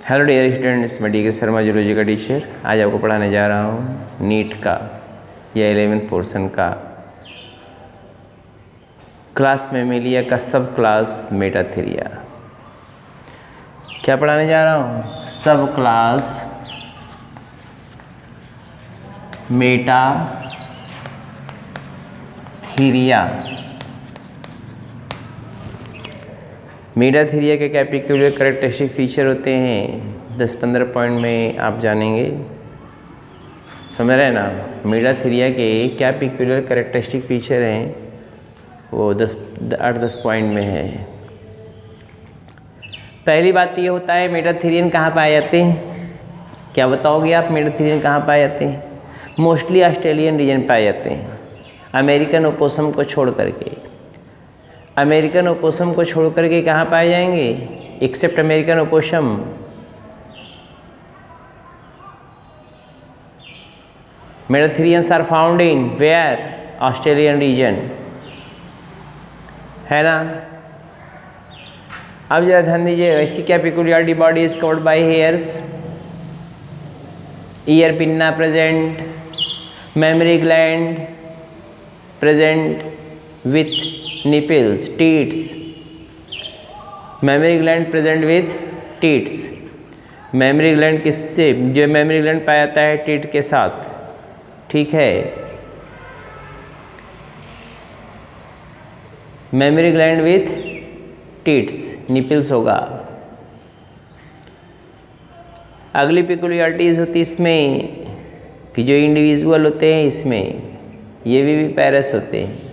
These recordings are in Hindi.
हेलो डियर स्टूडेंट्स, मैं डी.के. शर्मा जूलॉजी का टीचर। आज आपको पढ़ाने जा रहा हूँ नीट का या 11th पोर्शन का क्लास मैमेलिया का सब क्लास मेटाथेरिया। क्या पढ़ाने जा रहा हूँ? सब क्लास मेटाथेरिया। मेटाथेरिया के क्या पेक्यूलियर कैरेक्टरिस्टिक फीचर होते हैं 10-15 पॉइंट में आप जानेंगे। समझ रहे हैं ना? मेटाथेरिया के क्या पेक्यूलियर कैरेक्टरिस्टिक फीचर हैं वो 8-10 पॉइंट में है। पहली बात ये होता है मेटाथेरियन कहाँ पाए जाते हैं। क्या बताओगे आप? मेटाथेरियन कहाँ पाए जाते हैं? मोस्टली ऑस्ट्रेलियन रीजन पाए जाते हैं, अमेरिकन ओपोसम को छोड़ करके। अमेरिकन ओपोसम को छोड़ करके कहाँ पाए जाएंगे? Except American opossum metatherians are found in where? Australian region, है ना। अब जरा ध्यान दीजिएगा, इसकी क्या पेक्यूलियरिटी? Body is covered by hairs, ear pinna present, mammary gland present with nipples, teats, memory gland present with teats। memory gland किससे? जो memory gland पाया जाता है टीट के साथ, ठीक है। memory gland with teats, nipples होगा। अगली पेक्यूलियरिटीज होती इसमें कि जो इंडिविजुअल होते हैं इसमें ये भी पैरस होते हैं।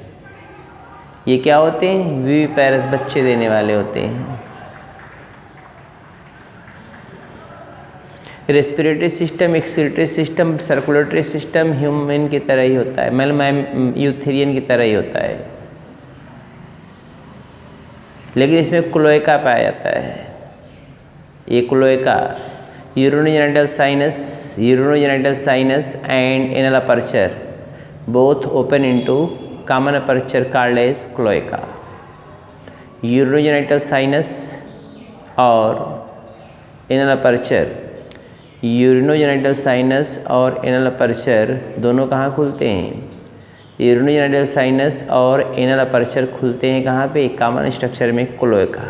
ये क्या होते हैं? विविपेरस, बच्चे देने वाले होते हैं। Respiratory system, excretory system, circulatory system human की तरह ही होता है, मतलब यूथेरियन की तरह ही होता है, लेकिन इसमें क्लोएका पाया जाता है। ये cloaca urinogenital sinus and anal aperture both open into common aperture called as cloaca. Urinogenital sinus और एनल अपर्चर, यूरिनोजेनिटल साइनस और एनल अपर्चर दोनों कहाँ खुलते हैं? यूरिनोजेनिटल साइनस और एनल अपर्चर खुलते हैं कहाँ पे? कॉमन स्ट्रक्चर में क्लोएका।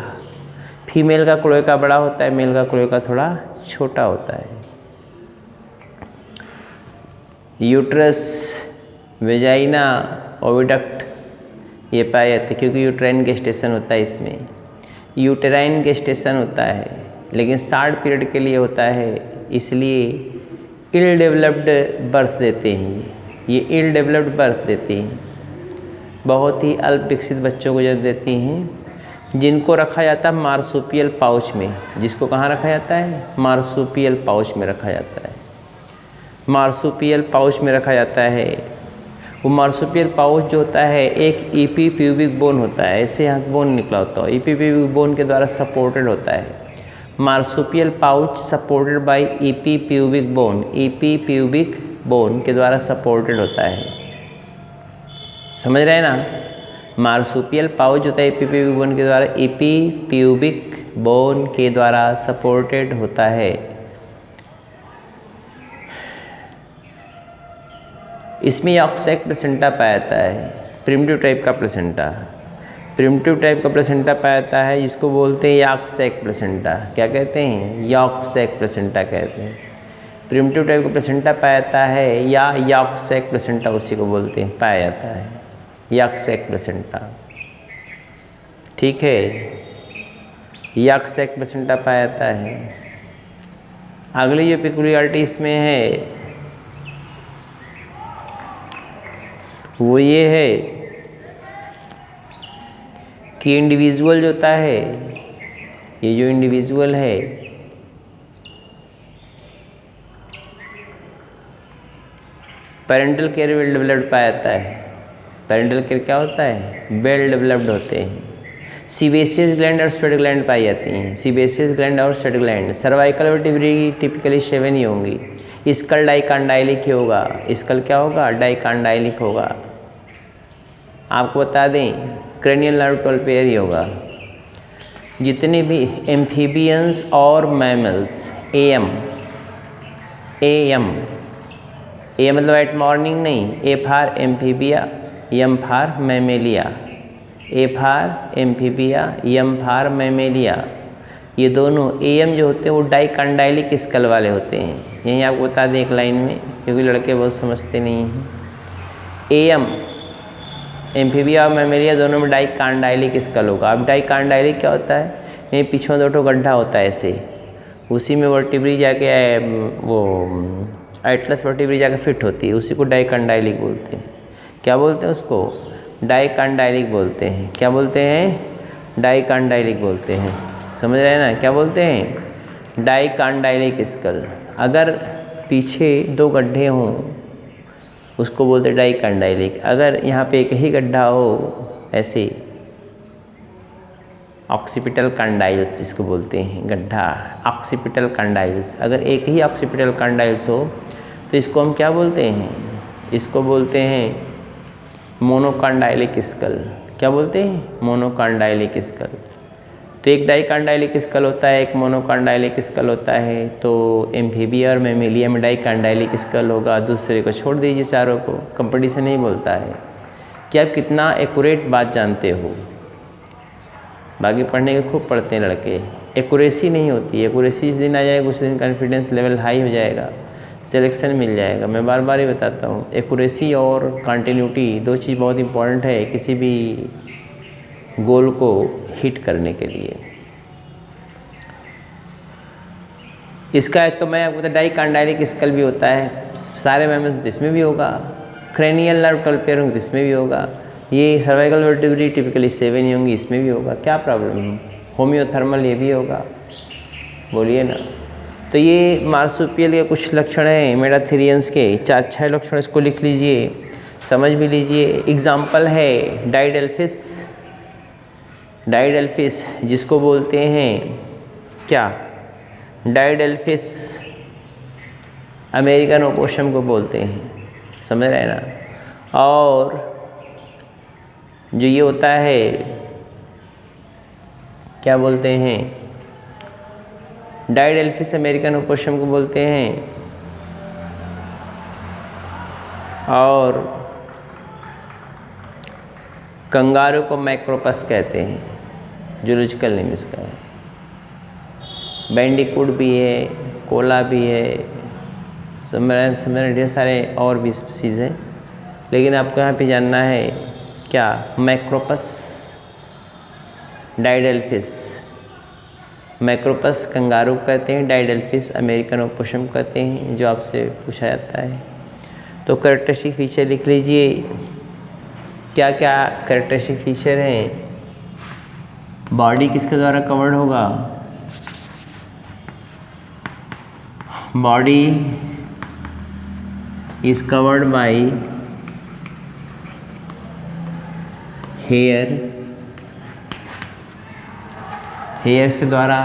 फीमेल का क्लोएका बड़ा होता है, मेल का क्लोएका थोड़ा छोटा होता है। यूट्रस, वेजाइना, ओविडक्ट ये पाए जाते हैं क्योंकि यूट्राइन गेस्टेशन होता है इसमें। यूटेराइन गेस्टेशन होता है लेकिन शॉर्ट पीरियड के लिए होता है, इसलिए इल डेवलप्ड बर्थ देते हैं। ये इल डेवलप्ड बर्थ देती हैं, बहुत ही अल्प विकसित बच्चों को जन्म देती हैं, जिनको रखा जाता है मार्सुपियल पाउच में। जिसको कहाँ रखा जाता है? मार्सुपियल पाउच में रखा जाता है। मार्सुपियल पाउच में रखा जाता है। वो मार्सुपियल पाउच जो होता है एक ईपी प्यूबिक बोन होता है, ऐसे यहाँ बोन निकला होता है, ईपी प्यूबिक बोन के द्वारा सपोर्टेड होता है। Marsupial pouch supported by EP pubic bone, EP pubic bone के द्वारा सपोर्टेड होता है। समझ रहे हैं ना? मार्सुपियल पाउच होता है ईपी प्यूबिक बोन के द्वारा, ईपी प्यूबिक बोन के द्वारा सपोर्टेड होता है। इसमें यॉर्कशेयर प्लेसेंटा पाया जाता है, प्रिमिटिव टाइप का प्लेसेंटा। प्रिमिटिव टाइप का प्लेसेंटा पाया जाता है जिसको बोलते हैं यॉर्कशेयर प्लेसेंटा। क्या कहते हैं? यॉर्कशेयर प्लेसेंटा कहते हैं। प्रिमिटिव टाइप का प्लेसेंटा पाया जाता है या यॉर्कशेयर प्लेसेंटा उसी को बोलते हैं, पाया जाता है यॉर्कशेयर प्लेसेंटा, ठीक है। यॉर्कशेयर प्लेसेंटा पाया जाता है। अगली जो पेक्यूलियरिटी इसमें है वो ये है कि इंडिविजुअल जो होता है, ये जो इंडिविजुअल है पेरेंटल केयर वेल डेवलप्ड पाया जाता है। पेरेंटल केयर क्या होता है? वेल डेवलप्ड होते हैं। सीबेसियस ग्लैंड और स्वेट ग्लैंड पाई जाती हैं। सीबेसियस ग्लैंड और sweat gland. Cervical vertebrae typically 7 ही होंगी। स्कल डाइकॉन्डाइलिक ही होगा। स्कल क्या होगा? डाइकॉन्डाइलिक होगा। आपको बता दें क्रेनियल नर्व 12 पेयर ही होगा। जितने भी एम्फीबियंस और मैमल्स AM, AM, ए मतलब एट मॉर्निंग नहीं, A for amphibia, M for mammalia, A for amphibia, M for mammalia. ये दोनों एम जो होते हैं वो डाइकॉन्डाइलिक स्कल वाले होते हैं। यही आपको बता दें एक लाइन में, क्योंकि लड़के बहुत समझते नहीं हैं। एम एम्फीबिया और मैमेलिया दोनों में डाइकॉन्डाइलिक स्कल होगा। अब डाइकॉन्डाइलिक क्या होता है? ये पीछे दो गड्ढा होता है ऐसे, उसी में वर्टिब्री जाके वो एटलस वर्टिब्री जाके फिट होती है, उसी को डाइकॉन्डाइलिक बोलते हैं। क्या बोलते हैं उसको? डाइकॉन्डाइलिक बोलते हैं। क्या बोलते हैं? डाइकॉन्डाइलिक बोलते हैं। समझ रहे हैं ना? क्या बोलते हैं? Dicondylic skull. अगर पीछे दो गड्ढे हों उसको बोलते हैं डाइकॉन्डाइलिक। अगर यहाँ पे एक ही गड्ढा हो ऐसे, ऑक्सीपिटल कंडाइल्स जिसको बोलते हैं, गड्ढा ऑक्सीपिटल कंडाइल्स, अगर एक ही ऑक्सीपिटल कंडाइल्स हो तो इसको हम क्या बोलते हैं? इसको बोलते हैं मोनोकॉन्डाइलिक स्कल। क्या बोलते हैं? Monocondylic school. तो एक डाइकॉन्डाइलिक स्कल होता है, एक मोनोकॉन्डाइलिक स्कल होता है। तो एम्फीबिया और मैमेलिया में डाइकॉन्डाइलिक स्कल होगा, दूसरे को छोड़ दीजिए, चारों को। कंपटीशन नहीं बोलता है कि आप कितना एक्यूरेट बात जानते हो। बाकी पढ़ने के खूब पढ़ते हैं लड़के, एक्यूरेसी नहीं होती। एक्यूरेसी जिस दिन आ जाएगा उस दिन कॉन्फिडेंस लेवल हाई हो जाएगा, सिलेक्शन मिल जाएगा। मैं बार बार ही बताता हूँ, एक्यूरेसी और कंटिन्यूटी दो चीज़ बहुत इंपॉर्टेंट है किसी भी गोल को हिट करने के लिए। इसका तो मैं आपको डाइकॉन्डाइलिक स्कल भी होता है, सारे मैमल्स इसमें भी होगा। क्रेनियल नर्व टल्पेयर होंगे इसमें भी होगा। ये सर्वाइकल वर्टिब्री टिपिकली 7 ही होंगी, इसमें भी होगा। क्या प्रॉब्लम है? होम्योथर्मल ये भी होगा, बोलिए ना। तो ये मार्सुपियल के कुछ लक्षण हैं मेटाथेरियंस के, 4-6 लक्षण इसको लिख लीजिए, समझ भी लीजिए। एग्जाम्पल है डाइडेल्फिस, डाइडेल्फिस जिसको बोलते हैं क्या? डाइडेल्फिस अमेरिकन ओपोसम को बोलते हैं, समझ रहे हैं ना। और जो ये होता है क्या बोलते हैं? डाइडेल्फिस अमेरिकन ओपोसम को बोलते हैं। और कंगारू को मैक्रोपस कहते हैं, जूलॉजिकल नेम इसका है। बैंडिकूट भी है, कोला भी है, समझ ढेर सारे और भी स्पीसीज हैं, लेकिन आपको यहाँ पे जानना है क्या? Macropus, didelphys. मैक्रोपस कंगारू कहते हैं, डाइडेल्फिस अमेरिकन ओपोसम कहते हैं, जो आपसे पूछा जाता है। तो कैरेक्टरिस्टिक फीचर लिख लीजिए, क्या क्या कैरेक्टरिस्टिक फीचर हैं। बॉडी किसके द्वारा कवर्ड होगा? Body is covered by hair, hairs के द्वारा।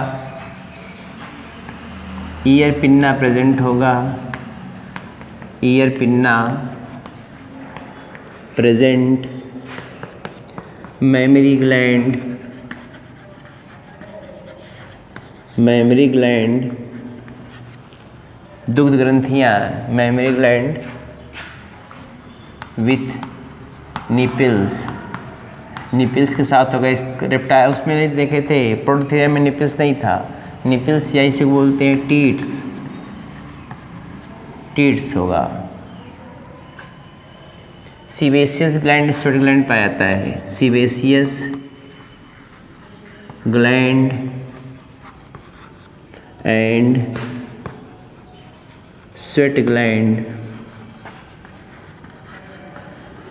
ईयर पिन्ना प्रेजेंट होगा, ear pinna present. Mammary gland, mammary gland, दुग्ध ग्रंथियाँ, mammary gland with nipples, nipples के साथ होगा। इस रेप्टाइल उसमें नहीं देखे थे, प्रोटोथेरिया में निपल्स नहीं था। निपल्स या इसे बोलते हैं टीट्स, टीट्स होगा। सीबेसियस ग्लैंड स्वेट ग्लैंड पाया जाता है, sebaceous gland and sweat gland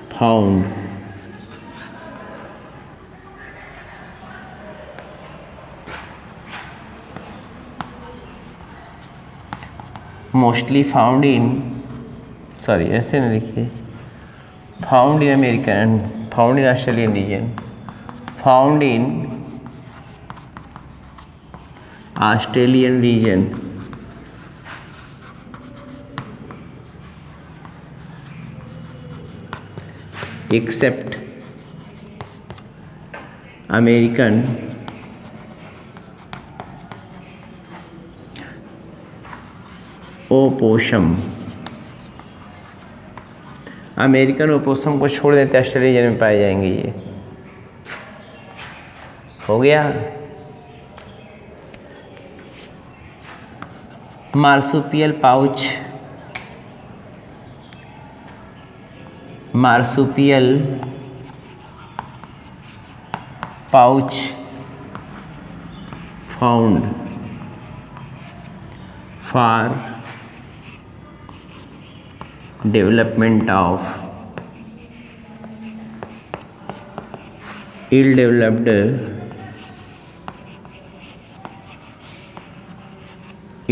found mostly found in, sorry ऐसे नहीं लिखिए, found in American, found in Australian region, found in Australian region, except American opossum, American opossum को छोड़ देते ऑस्ट्रेलिया में पाए जाएंगे ये। हो गया। Marsupial pouch, marsupial pouch found for development of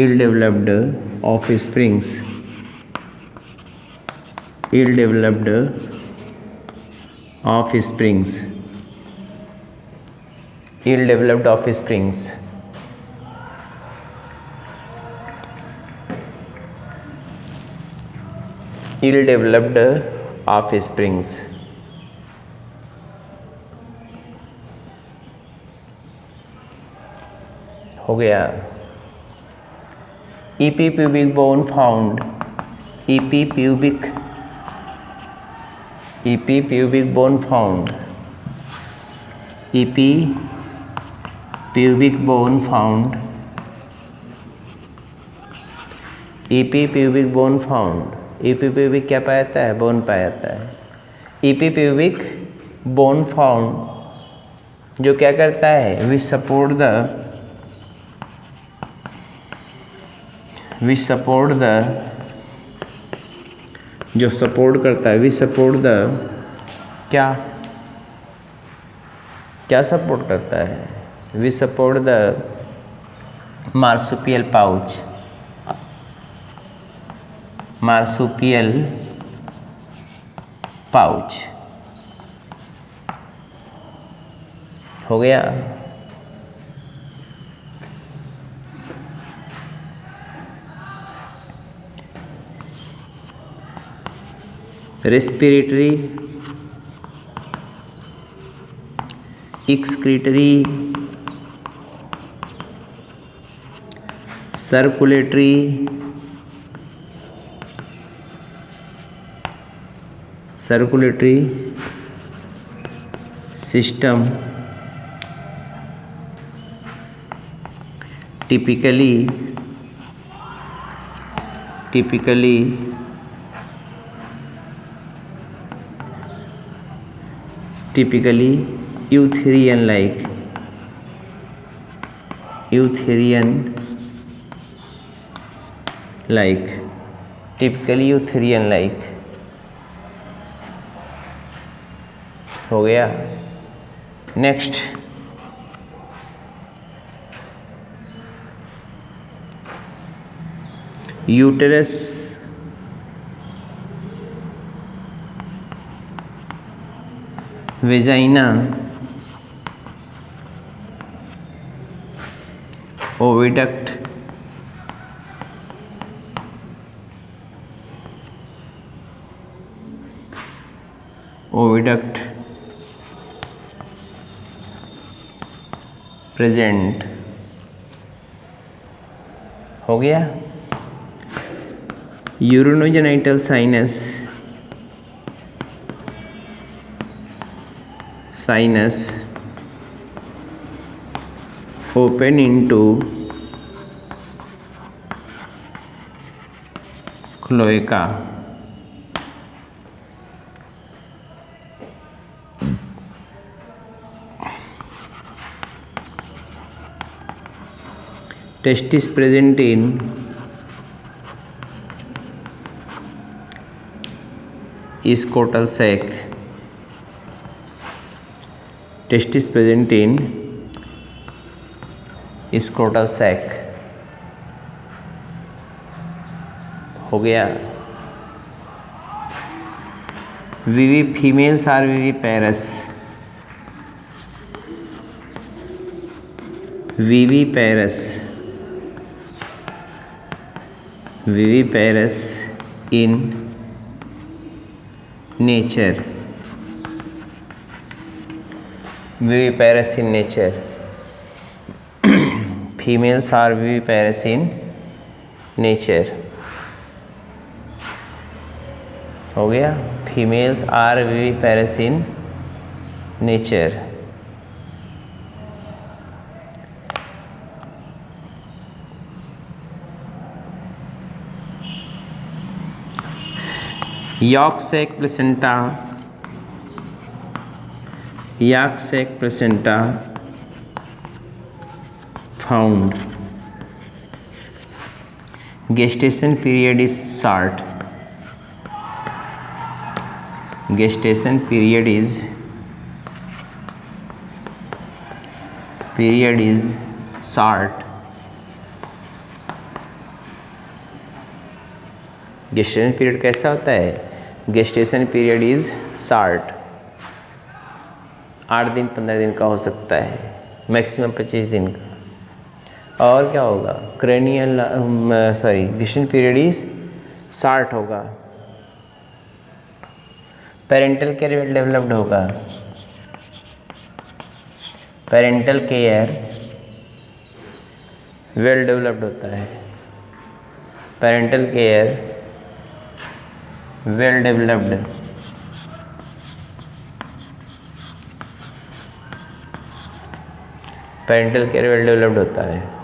ill developed offsprings, ill developed offsprings, ill developed offsprings, ill developed offsprings। हो गया। EP pubic bone found, EP pubic bone found, EP pubic bone found, EP pubic bone found। EP pubic क्या पाया जाता है? बोन पाया जाता है। EP pubic bone found जो क्या करता है? which support the जो सपोर्ट करता है, सपोर्ट द क्या सपोर्ट करता है? Support the marsupial pouch, marsupial pouch. हो गया। Respiratory, excretory, circulatory, system typically eutherian like, typically eutherian like। हो गया। Next, uterus, vagina, oviduct, present. हो गया। Urinogenital sinus open into cloaca, testis present in scrotal sac, testis present in scrotal sac। हो गया। विवी females are viviparous, viviparous in nature, females are viviparous in nature। हो गया। Females are viviparous in nature. Yolk sac placenta, yolk sac placenta found, gestation period is short, gestation period is short, gestation period कैसा होता है? gestation period is short, 8 दिन 15 दिन का हो सकता है, मैक्सिमम 25 दिन का। और क्या होगा? Cranial gestation period is short होगा। पेरेंटल केयर वेल डेवलप्ड होगा, पेरेंटल केयर वेल डेवलप्ड होता है, parental care well developed, parental care well developed होता है।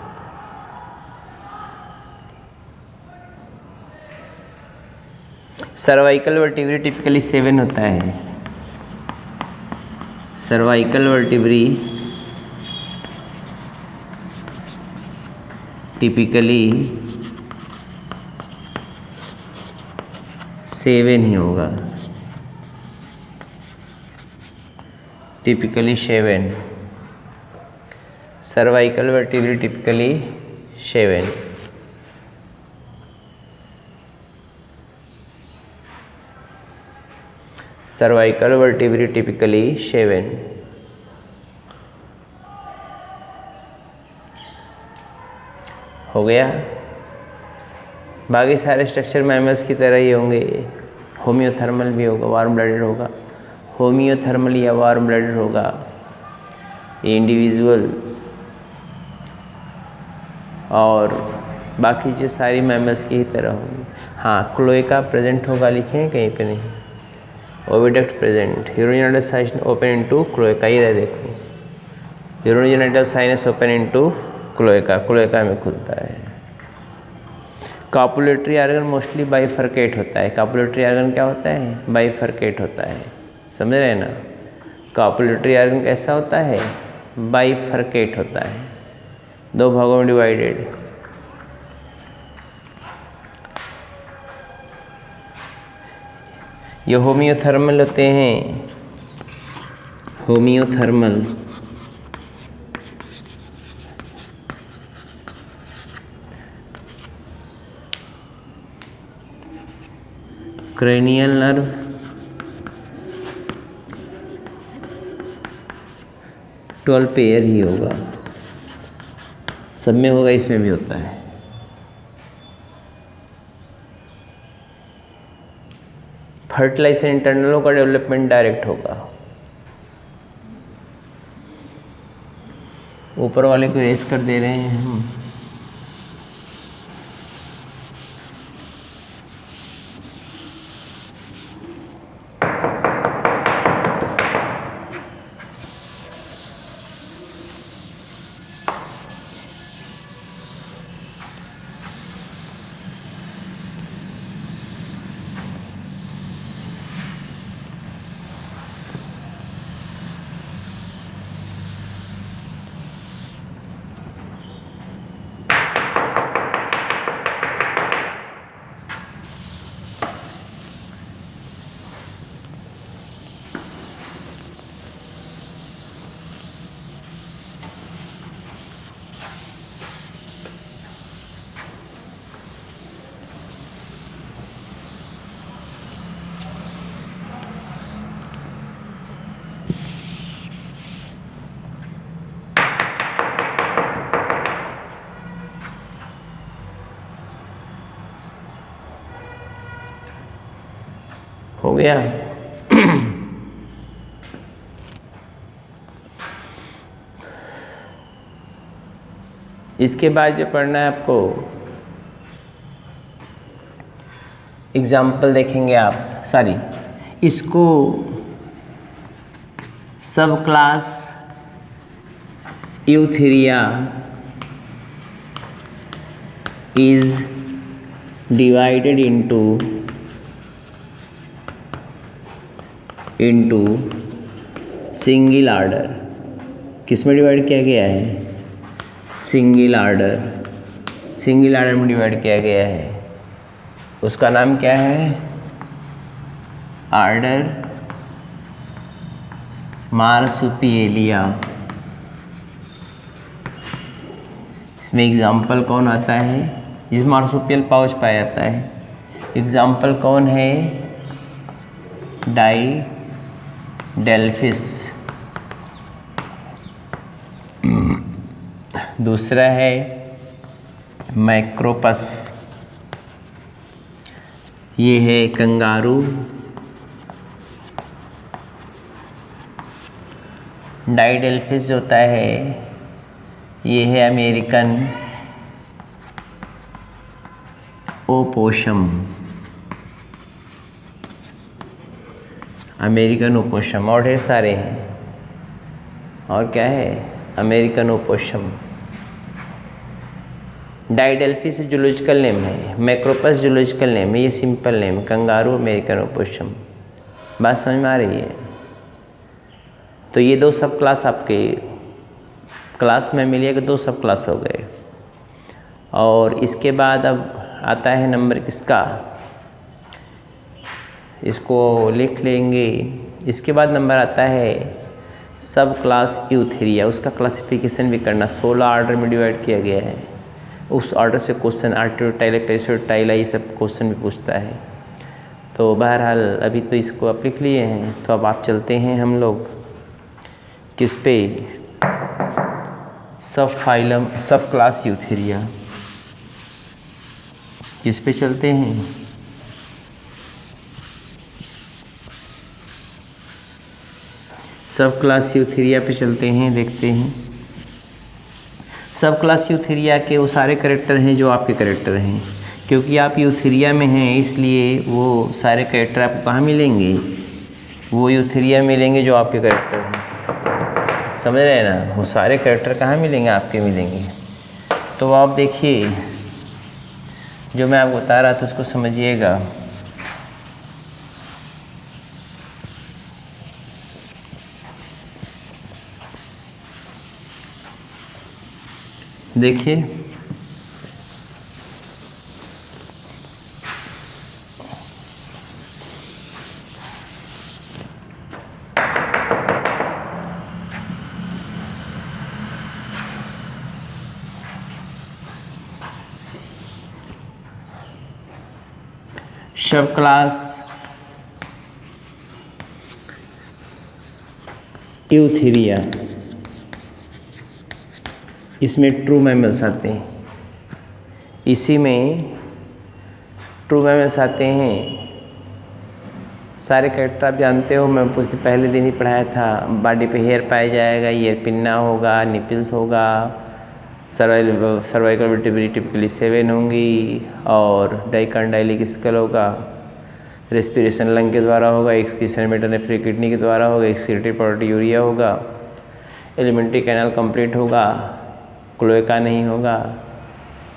सर्वाइकल वर्टिब्री टिपिकली 7 होता है, सर्वाइकल वर्टिब्री टिपिकली 7 ही होगा, typically 7, cervical vertebrae typically 7। Cervical vertebrae typically 7। हो गया। बाकी सारे स्ट्रक्चर मैमल्स की तरह ही होंगे। होमियोथर्मल भी होगा, वार्म ब्लडेड होगा, होमियोथर्मल या वार्म ब्लडेड होगा, ये इंडिविजुअल। और बाकी जो सारी मैमल्स की ही तरह होंगी। हाँ, क्लोएका प्रेजेंट होगा, लिखे हैं कहीं पे नहीं। Oviduct present, urogenital sinus open into cloaca, ये देखो urogenital sinus open into cloaca, cloaca में खुलता है। कॉपुलेटरी आर्गन मोस्टली बाइफरकेट होता है। कॉपुलेटरी आर्गन क्या होता है? बाइफरकेट होता है, समझ रहे हैं ना। कॉपुलेटरी आर्गन कैसा होता है? बाइफरकेट होता है, 2 भागों में डिवाइडेड। ये होमियोथर्मल होते हैं, homeothermal. Cranial nerve, twelve pair ही होगा, सब में होगा, इसमें भी होता है। फर्टिलाइजर इंटरनलों का डेवलपमेंट डायरेक्ट होगा। ऊपर वाले को रेस कर दे रहे हैं हम। हो गया। इसके बाद जो पढ़ना है आपको, एग्जाम्पल देखेंगे आप। इसको सब class Eutheria is divided into single order. किस में डिवाइड किया गया है? सिंगल आर्डर में डिवाइड किया गया है। उसका नाम क्या है? आर्डर मार्सुपिएलिया। इसमें एग्जाम्पल कौन आता है? जिस मार्सुपियल पाउच पाया जाता है। एग्जाम्पल कौन है? डाइडेल्फिस। दूसरा है मैक्रोपस। ये है कंगारू। डाइडेल्फिस जो होता है ये है अमेरिकन ओपोशम। और ढेर सारे हैं। और क्या है? American opossum. Didelphis zoological name है, मैक्रोपस जूलॉजिकल नेम है, ये simple name. Kangaroo, American opossum. बात समझ में आ रही है? तो ये दो सब क्लास आपके क्लास में मिलिएगा, दो सब क्लास हो गए। और इसके बाद अब आता है नंबर किसका? इसको लिख लेंगे। इसके बाद नंबर आता है सब क्लास यूथेरिया। उसका क्लासिफिकेशन भी करना। 16 आर्डर में डिवाइड किया गया है। उस ऑर्डर से क्वेश्चन आर्टियोटाइला, पेरिसोटाइला, ये सब क्वेश्चन भी पूछता है। तो बहरहाल अभी तो इसको आप लिख लिए हैं। तो अब आप चलते हैं हम लोग किस पे? सब फाइलम, सब क्लास यूथेरिया। किस पे चलते हैं? सब क्लास यूथेरिया पे चलते हैं। देखते हैं सब क्लास यूथेरिया के वो सारे कैरेक्टर हैं जो आपके कैरेक्टर हैं। क्योंकि आप यूथेरिया में हैं इसलिए वो सारे कैरेक्टर आपको कहाँ मिलेंगे? वो यूथेरिया मिलेंगे जो आपके कैरेक्टर हैं। समझ रहे हैं ना? वो सारे कैरेक्टर कहाँ मिलेंगे? आपके मिलेंगे। तो आप देखिए जो मैं आपको बता रहा था उसको समझिएगा। देखिए सब क्लास यूथेरिया, इसमें ट्रू मैमल्स आते हैं। इसी में ट्रू मैमल्स आते हैं। सारे कैरेक्टर आप जानते हो, मैं कुछ पहले दिन ही पढ़ाया था। बॉडी पे हेयर पाया जाएगा, ईयर पिन्ना होगा, निपल्स होगा, सर्वाइकल वर्टिब्रेटी टिपिकली 7 होंगी और डाइकॉन्डाइलिक स्कल होगा। रेस्पिरेशन लंग के द्वारा होगा, एक्सक्रीशन मेटानेफ्रिक किडनी के द्वारा होगा, एक्सक्रीटरी प्रोटीयूरिया होगा, एलिमेंट्री कैनाल कंप्लीट होगा, क्लोएका नहीं होगा,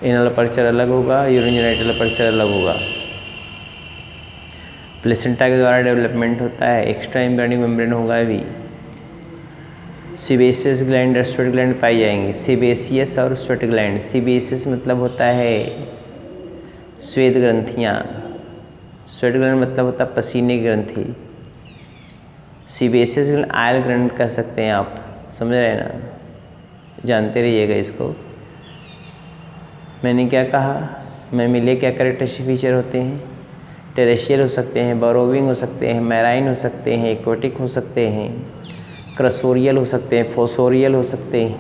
एनल अपर्चर अलग होगा, यूरिनरी अपर्चर अलग होगा। प्लेसेंटा के द्वारा डेवलपमेंट होता है, एक्स्ट्रा एम्ब्रियोनिक मेम्ब्रेन होगा भी। सीबेसियस ग्लैंड और स्वेट ग्लैंड पाई जाएंगी। सीबेसियस और स्वेट ग्लैंड। सीबेसियस मतलब होता है श्वेत ग्रंथियाँ। स्वेट ग्लैंड मतलब होता है पसीने की ग्रंथि। सीबेसियस ग्लैंड आयल ग्लैंड कह सकते हैं आप। समझ रहे हैं ना? जानते रहिएगा इसको। मैंने क्या कहा? मैमिले क्या कैरेक्टरिस्टिक फीचर होते हैं? टेरेशियल हो सकते हैं, बरोविंग हो सकते हैं, मैराइन हो सकते हैं, एक्वेटिक हो सकते हैं, क्रसोरियल हो सकते हैं, फोसोरियल हो सकते हैं,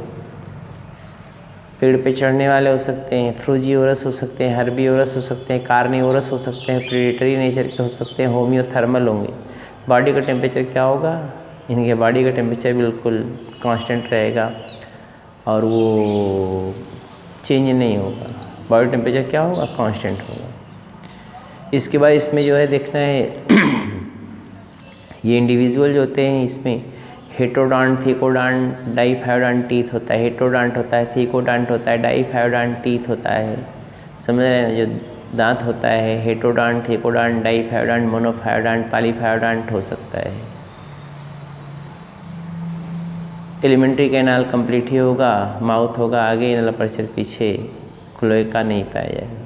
पेड़ पे चढ़ने वाले हो सकते हैं, फ्रूजियोरस हो सकते हैं, हर्बियोरस हो सकते हैं, कार्नियोरस हो सकते हैं, प्रेडेटरी नेचर के हो सकते हैं, होमियोथर्मल होंगे। बॉडी का टेम्परेचर क्या होगा? इनके बॉडी का टेम्परेचर बिल्कुल कांस्टेंट रहेगा और वो चेंज नहीं होगा। बॉडी टेम्परेचर क्या होगा? कांस्टेंट होगा। इसके बाद इसमें जो है देखना है ये इंडिविजुअल जो होते हैं इसमें हेटरोडॉन्ट, थीकोडॉन्ट, डाइफायोडॉन्ट टीथ होता है। हेटरोडॉन्ट होता है, थीकोडॉन्ट होता है, डाइफायोडॉन्ट टीथ होता है। समझ रहे हैं? जो दांत होता है हेटरोडॉन्ट, थीकोडॉन्ट, डाइफायोडॉन्ट, मोनोफायोडॉन्ट, पॉलीफायोडॉन्ट हो सकता है। एलिमेंट्री कैनाल कंप्लीट ही होगा, माउथ होगा आगे, इनर अपर्चर पीछे, क्लोएका नहीं पाया जाएगा।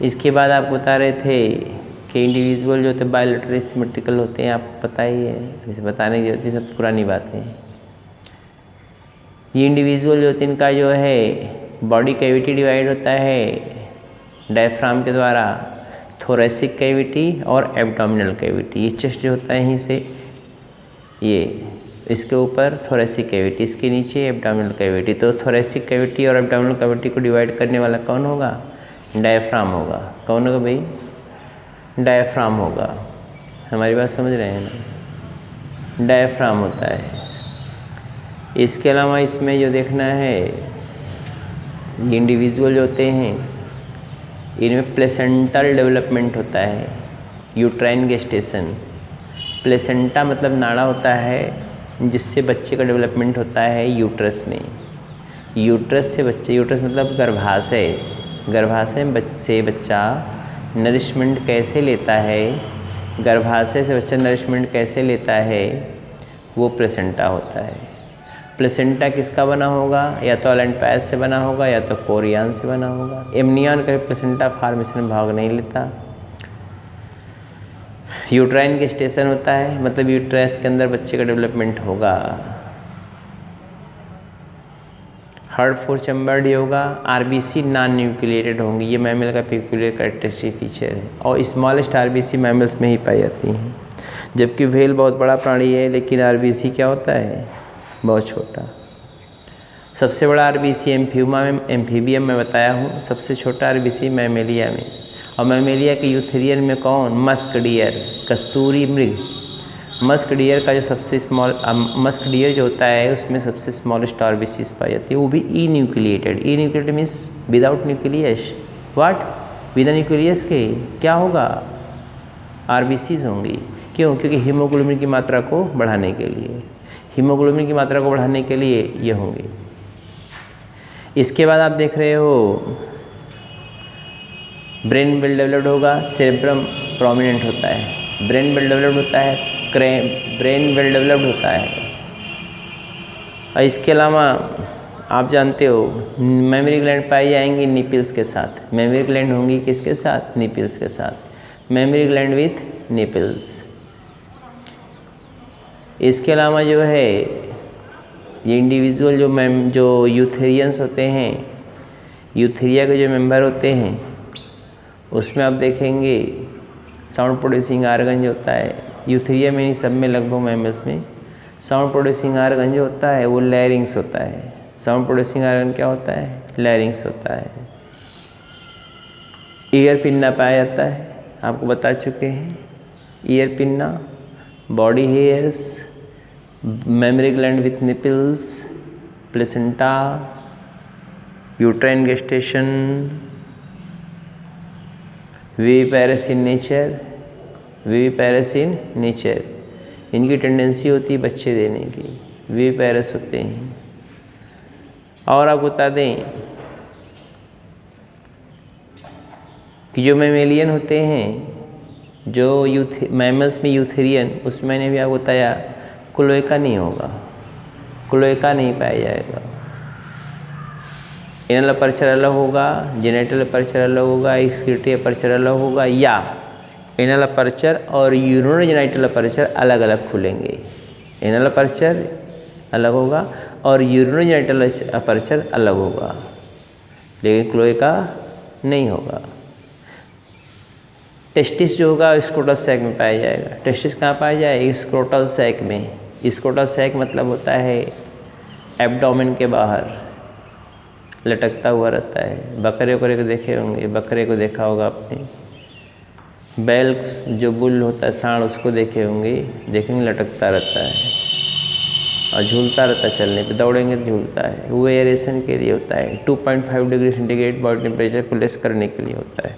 इसके बाद आप बता रहे थे कि इंडिविजुअल जो होते हैं बायलैटरल सिमेट्रिकल होते हैं, आपको पता ही है, इसे बताने की जरूरत है, सब पुरानी बातें हैं। ये इंडिविजुअल जो होते हैं इनका जो है बॉडी कैविटी डिवाइड होता है डायफ्राम के द्वारा, थोरेसिक कैविटी और एब्डोमिनल कैविटी। ये चेस्ट जो होता है यहीं से, ये इसके ऊपर थोरेसिक कैविटी, इसके नीचे एब्डोमिनल कैविटी। तो थोरेसिक कैविटी और एब्डोमिनल कैविटी को डिवाइड करने वाला कौन होगा? डायफ्राम होगा। कौन होगा भाई? डायफ्राम होगा। हमारी बात समझ रहे हैं ना? डायफ्राम होता है। इसके अलावा इसमें जो देखना है ये इंडिविजुअल जो होते हैं इनमें प्लेसेंटल डेवलपमेंट होता है, यूट्राइन गेस्टेशन। प्लेसेंटा मतलब नाड़ा होता है जिससे बच्चे का डेवलपमेंट होता है यूट्रस में। यूट्रस से बच्चे, यूट्रस मतलब गर्भाशय, गर्भाशय से बच्चा नरिशमेंट कैसे लेता है, गर्भाशय से बच्चा नरिशमेंट कैसे लेता है, वो प्लेसेंटा होता है। प्लेसेंटा किसका बना होगा? या तो अलेंटपैथ से बना होगा या तो कोरियन से बना होगा। एमनियन का प्लेसेंटा फॉर्मेशन में भाग नहीं लेता। यूट्राइन गेस्टेशन होता है, मतलब यूट्रस के अंदर बच्चे का डेवलपमेंट होगा। हर्ड फोर चैम्बर्ड होगा। आरबीसी नॉन न्यूक्लिएटेड होंगी, ये मैमल का पेक्यूलियर कैरेक्टरिस्टिक फीचर है और स्मॉलेस्ट आरबीसी मैमल्स में ही पाई जाती हैं। जबकि व्हेल बहुत बड़ा प्राणी है लेकिन आरबीसी क्या होता है? बहुत छोटा। सबसे बड़ा आरबीसी एम्फीबियम में बताया हूँ, सबसे छोटा आरबीसी मैमेलिया में। और मैमेलिया के यूथेरियन में कौन? मस्क डियर, कस्तूरी मृग। मस्क डियर का जो सबसे स्मॉल मस्क डियर जो होता है उसमें सबसे स्मॉलेस्ट आरबीसीज पाई जाती है, वो भी enucleated. Enucleated means without nucleus. What? बिना न्यूक्लियस के क्या होगा? आरबीसीज होंगी। क्यों? क्योंकि हीमोग्लोबिन की मात्रा को बढ़ाने के लिए, हीमोग्लोबिन की मात्रा को बढ़ाने के लिए ये होंगे। इसके बाद आप देख रहे हो ब्रेन वेल डेवलप्ड होगा, सेरेब्रम प्रोमिनेंट होता है। ब्रेन वेल डेवलप्ड होता है, ब्रेन वेल डेवलप्ड होता है। और इसके अलावा आप जानते हो मेमोरी ग्लैंड पाई जाएंगी निपल्स के साथ। मेमोरी ग्लैंड होंगी किसके साथ? निपल्स के साथ। Memory gland with nipples. इसके अलावा जो है ये इंडिविजुअल जो यूथेरियंस होते हैं, यूथेरिया के जो मेंबर होते हैं उसमें आप देखेंगे साउंड प्रोड्यूसिंग आर्गन जो होता है यूथेरिया में, नहीं सब में, लगभग मैमल्स में साउंड प्रोड्यूसिंग आर्गन जो होता है वो लैरिंग्स होता है। साउंड प्रोड्यूसिंग आर्गन क्या होता है? लैरिंग्स होता है। ईयर पिन्ना पाया जाता है, आपको बता चुके हैं। Ear pinna, body hairs, memory gland with nipples, placenta, uterine gestation, viviparous in nature. Viviparous in nature, इनकी टेंडेंसी होती है बच्चे देने की, विविपेरस होते हैं। और आपको बता दें कि जो मैमेलियन होते हैं, जो मैमल्स में यूथेरियन, उसमें मैंने भी आपको बताया क्लोएका नहीं होगा, क्लोएका नहीं पाया जाएगा। एनल अपर्चर अलग होगा, जेनेटल अपर्चर अलग होगा, एक्सक्रीटरी अपर्चर अलग होगा, या एनल अपर्चर और यूरोजेनाइटल अपर्चर अलग अलग खुलेंगे। एनल अपर्चर अलग होगा और यूरोजेनाइटल अपर्चर अलग होगा, लेकिन क्लोएका नहीं होगा। टेस्टिस जो होगा स्क्रोटल सैक में पाया जाएगा। टेस्टिस कहाँ पाया जाएगा? स्क्रोटल सैक में। स्क्रोटल सैक मतलब होता है एब्डोमेन के बाहर लटकता हुआ रहता है। बकरे वकरे को देखे होंगे, बकरे को देखा होगा आपने। बैल जो बुल होता है, सांड, उसको देखे होंगे, देखेंगे लटकता रहता है और झूलता रहता है, चलने पे दौड़ेंगे तो झूलता है। वो एयरेशन के लिए होता है। 2.5 डिग्री सेंटीग्रेड बॉडी टेम्परेचर को लेस करने के लिए होता है।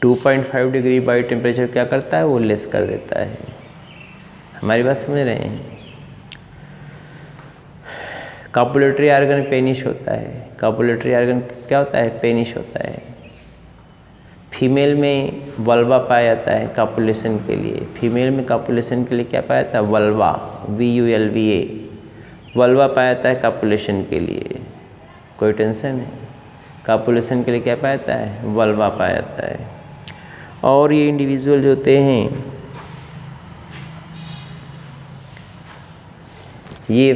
2.5 डिग्री बॉडी टेम्परेचर क्या करता है, वो लेस कर देता है। हमारी बात समझ रहे हैं। कॉपुलेटरी आर्गन पेनिश होता है। कॉपुलेटरी आर्गन क्या होता है, पेनिश होता है। फीमेल में वल्वा पाया जाता है कॉपुलेशन के लिए। फीमेल में कॉपुलेशन के लिए क्या पाया जाता है, वल्वा, VULVA, वल्वा पाया जाता है कॉपुलेशन के लिए। कोई टेंशन है, कॉपुलेशन के लिए क्या पाया जाता है, वल्वा पाया जाता है। और ये इंडिविजुअल जो होते हैं ये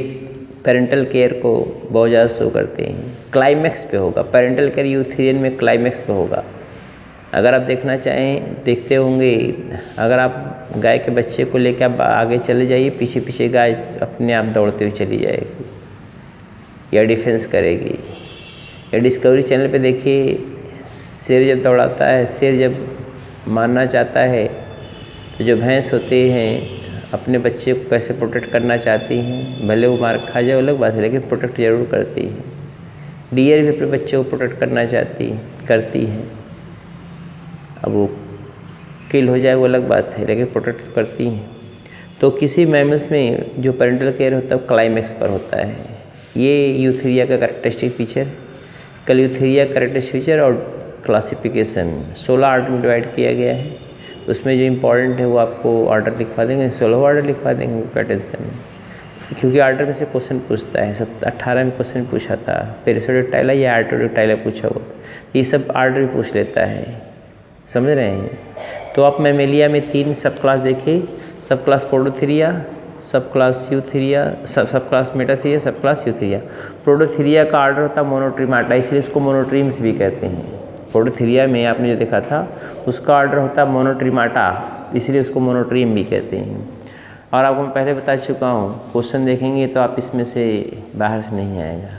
पेरेंटल केयर को बहुत ज़्यादा शो करते हैं। क्लाइमैक्स पे होगा, पेरेंटल केयर यूथेरियन में क्लाइमैक्स पे होगा। अगर आप देखना चाहें, देखते होंगे, अगर आप गाय के बच्चे को लेकर आप आगे चले जाइए, पीछे पीछे गाय अपने आप दौड़ते हुए चली जाएगी या डिफेंस करेगी। या डिस्कवरी चैनल पे देखिए, शेर जब दौड़ाता है, शेर जब मारना चाहता है तो जो भैंस होते हैं अपने बच्चे को कैसे प्रोटेक्ट करना चाहती हैं, भले वो मार खा जाए अलग बात है, लेकिन प्रोटेक्ट ज़रूर करती हैं। डियर भी अपने बच्चे को प्रोटेक्ट करना करती हैं। अब वो किल हो जाए वो अलग बात है, लेकिन प्रोटेक्ट करती हैं। तो किसी मैमल्स में जो पेरेंटल केयर होता है क्लाइमैक्स पर होता है। ये यूथेरिया का कैरेक्टरिस्टिक फीचर। कल यूथेरिया कैरेक्टरिस्टिक फीचर और क्लासिफिकेशन 16 आर्डर में डिवाइड किया गया है। उसमें जो इम्पोर्टेंट है वो आपको ऑर्डर लिखवा देंगे, 16 ऑर्डर लिखवा देंगे, वो क्या टेंशन है। क्योंकि आर्डर में से क्वेश्चन पूछता है, 18 में क्वेश्चन पूछा था, पेरिसोडेक्टाइला या आर्टोडेक्टाइला पूछा हो, ये सब आर्डर भी पूछ लेता है, समझ रहे हैं। तो आप मैमेलिया में 3 सब क्लास देखे, सब क्लास पोडोथीरिया, सब क्लास यूथेरिया, सब क्लास मेटाथीरिया, सब क्लास यूथेरिया। पोडोथीरिया का आर्डर होता है मोनोट्रीमाटा, इसलिए उसको मोनोट्रीम्स भी कहते हैं। पोडोथीरिया में आपने जो देखा था उसका ऑर्डर होता है मोनोट्रीमाटा, इसलिए उसको मोनोट्रीम भी कहते हैं। और आपको मैं पहले बता चुका हूँ, क्वेश्चन देखेंगे तो आप इसमें से बाहर से नहीं आएगा।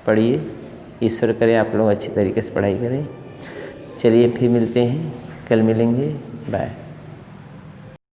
पढ़िए, ईश्वर करें आप लोग अच्छी तरीके से पढ़ाई करें। चलिए फिर मिलते हैं, कल मिलेंगे, बाय।